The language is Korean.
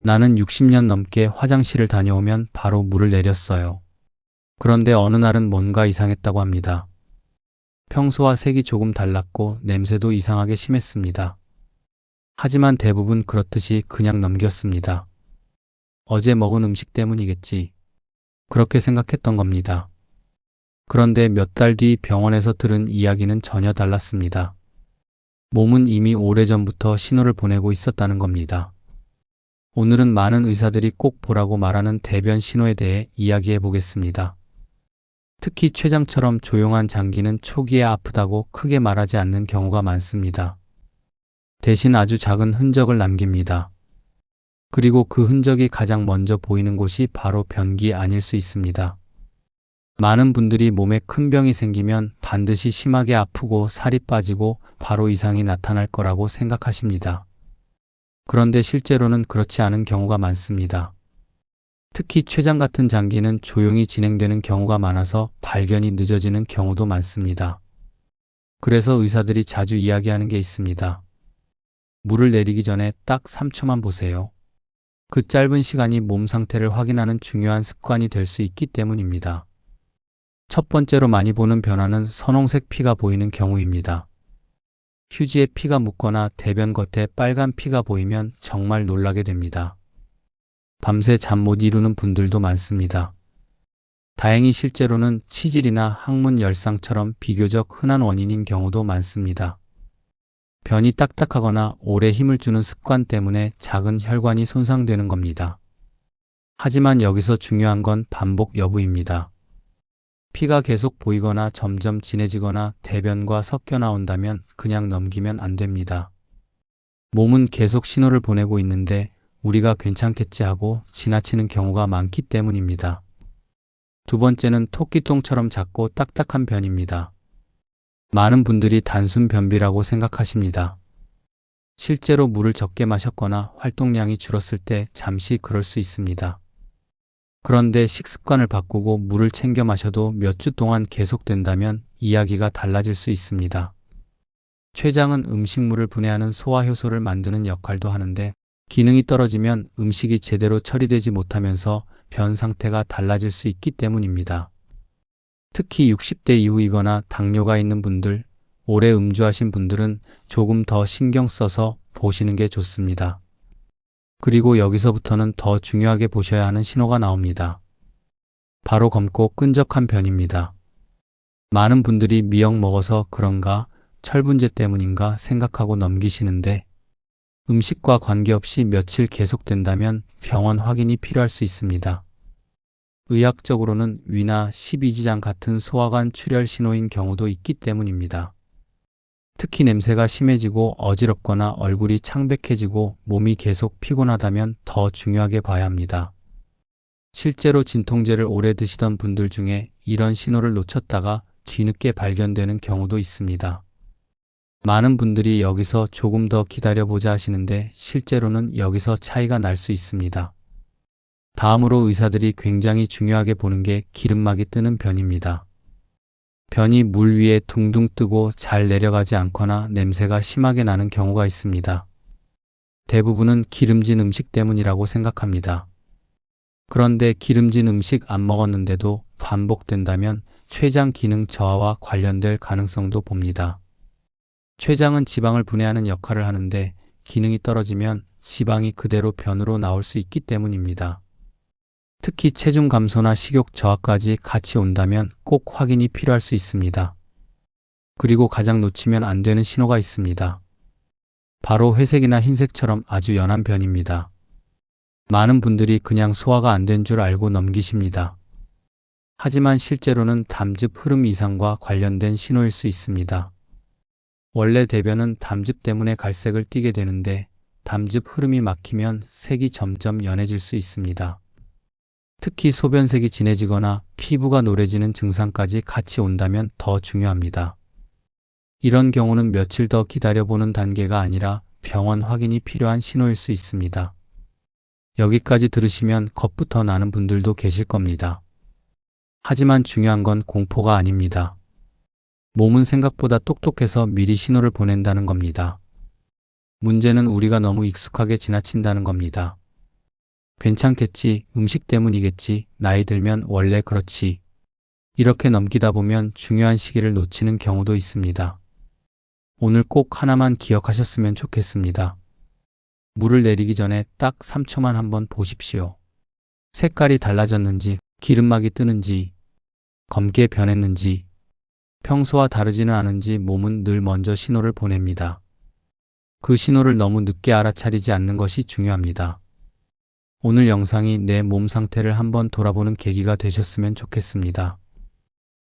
나는 60년 넘게 화장실을 다녀오면 바로 물을 내렸어요. 그런데 어느 날은 뭔가 이상했다고 합니다. 평소와 색이 조금 달랐고 냄새도 이상하게 심했습니다. 하지만 대부분 그렇듯이 그냥 넘겼습니다. 어제 먹은 음식 때문이겠지. 그렇게 생각했던 겁니다. 그런데 몇 달 뒤 병원에서 들은 이야기는 전혀 달랐습니다. 몸은 이미 오래전부터 신호를 보내고 있었다는 겁니다. 오늘은 많은 의사들이 꼭 보라고 말하는 대변 신호에 대해 이야기해 보겠습니다. 특히 췌장처럼 조용한 장기는 초기에 아프다고 크게 말하지 않는 경우가 많습니다. 대신 아주 작은 흔적을 남깁니다. 그리고 그 흔적이 가장 먼저 보이는 곳이 바로 변기 아닐 수 있습니다. 많은 분들이 몸에 큰 병이 생기면 반드시 심하게 아프고 살이 빠지고 바로 이상이 나타날 거라고 생각하십니다. 그런데 실제로는 그렇지 않은 경우가 많습니다. 특히 췌장 같은 장기는 조용히 진행되는 경우가 많아서 발견이 늦어지는 경우도 많습니다. 그래서 의사들이 자주 이야기하는 게 있습니다. 물을 내리기 전에 딱 3초만 보세요. 그 짧은 시간이 몸 상태를 확인하는 중요한 습관이 될 수 있기 때문입니다. 첫 번째로 많이 보는 변화는 선홍색 피가 보이는 경우입니다. 휴지에 피가 묻거나 대변 겉에 빨간 피가 보이면 정말 놀라게 됩니다. 밤새 잠 못 이루는 분들도 많습니다. 다행히 실제로는 치질이나 항문 열상처럼 비교적 흔한 원인인 경우도 많습니다. 변이 딱딱하거나 오래 힘을 주는 습관 때문에 작은 혈관이 손상되는 겁니다. 하지만 여기서 중요한 건 반복 여부입니다. 피가 계속 보이거나 점점 진해지거나 대변과 섞여 나온다면 그냥 넘기면 안 됩니다. 몸은 계속 신호를 보내고 있는데 우리가 괜찮겠지 하고 지나치는 경우가 많기 때문입니다. 두 번째는 토끼똥처럼 작고 딱딱한 변입니다. 많은 분들이 단순 변비라고 생각하십니다. 실제로 물을 적게 마셨거나 활동량이 줄었을 때 잠시 그럴 수 있습니다. 그런데 식습관을 바꾸고 물을 챙겨 마셔도 몇 주 동안 계속된다면 이야기가 달라질 수 있습니다. 췌장은 음식물을 분해하는 소화효소를 만드는 역할도 하는데 기능이 떨어지면 음식이 제대로 처리되지 못하면서 변 상태가 달라질 수 있기 때문입니다. 특히 60대 이후이거나 당뇨가 있는 분들, 오래 음주하신 분들은 조금 더 신경 써서 보시는 게 좋습니다. 그리고 여기서부터는 더 중요하게 보셔야 하는 신호가 나옵니다. 바로 검고 끈적한 변입니다. 많은 분들이 미역 먹어서 그런가, 철분제 때문인가 생각하고 넘기시는데 음식과 관계없이 며칠 계속된다면 병원 확인이 필요할 수 있습니다. 의학적으로는 위나 십이지장 같은 소화관 출혈 신호인 경우도 있기 때문입니다. 특히 냄새가 심해지고 어지럽거나 얼굴이 창백해지고 몸이 계속 피곤하다면 더 중요하게 봐야 합니다. 실제로 진통제를 오래 드시던 분들 중에 이런 신호를 놓쳤다가 뒤늦게 발견되는 경우도 있습니다. 많은 분들이 여기서 조금 더 기다려보자 하시는데 실제로는 여기서 차이가 날 수 있습니다. 다음으로 의사들이 굉장히 중요하게 보는 게 기름막이 뜨는 변입니다. 변이 물 위에 둥둥 뜨고 잘 내려가지 않거나 냄새가 심하게 나는 경우가 있습니다. 대부분은 기름진 음식 때문이라고 생각합니다. 그런데 기름진 음식 안 먹었는데도 반복된다면 췌장 기능 저하와 관련될 가능성도 봅니다. 췌장은 지방을 분해하는 역할을 하는데 기능이 떨어지면 지방이 그대로 변으로 나올 수 있기 때문입니다. 특히 체중 감소나 식욕 저하까지 같이 온다면 꼭 확인이 필요할 수 있습니다. 그리고 가장 놓치면 안 되는 신호가 있습니다. 바로 회색이나 흰색처럼 아주 연한 변입니다. 많은 분들이 그냥 소화가 안 된 줄 알고 넘기십니다. 하지만 실제로는 담즙 흐름 이상과 관련된 신호일 수 있습니다. 원래 대변은 담즙 때문에 갈색을 띠게 되는데 담즙 흐름이 막히면 색이 점점 연해질 수 있습니다. 특히 소변색이 진해지거나 피부가 노래지는 증상까지 같이 온다면 더 중요합니다. 이런 경우는 며칠 더 기다려보는 단계가 아니라 병원 확인이 필요한 신호일 수 있습니다. 여기까지 들으시면 겁부터 나는 분들도 계실 겁니다. 하지만 중요한 건 공포가 아닙니다. 몸은 생각보다 똑똑해서 미리 신호를 보낸다는 겁니다. 문제는 우리가 너무 익숙하게 지나친다는 겁니다. 괜찮겠지, 음식 때문이겠지, 나이 들면 원래 그렇지. 이렇게 넘기다 보면 중요한 시기를 놓치는 경우도 있습니다. 오늘 꼭 하나만 기억하셨으면 좋겠습니다. 물을 내리기 전에 딱 3초만 한번 보십시오. 색깔이 달라졌는지, 기름막이 뜨는지, 검게 변했는지, 평소와 다르지는 않은지 몸은 늘 먼저 신호를 보냅니다. 그 신호를 너무 늦게 알아차리지 않는 것이 중요합니다. 오늘 영상이 내 몸 상태를 한번 돌아보는 계기가 되셨으면 좋겠습니다.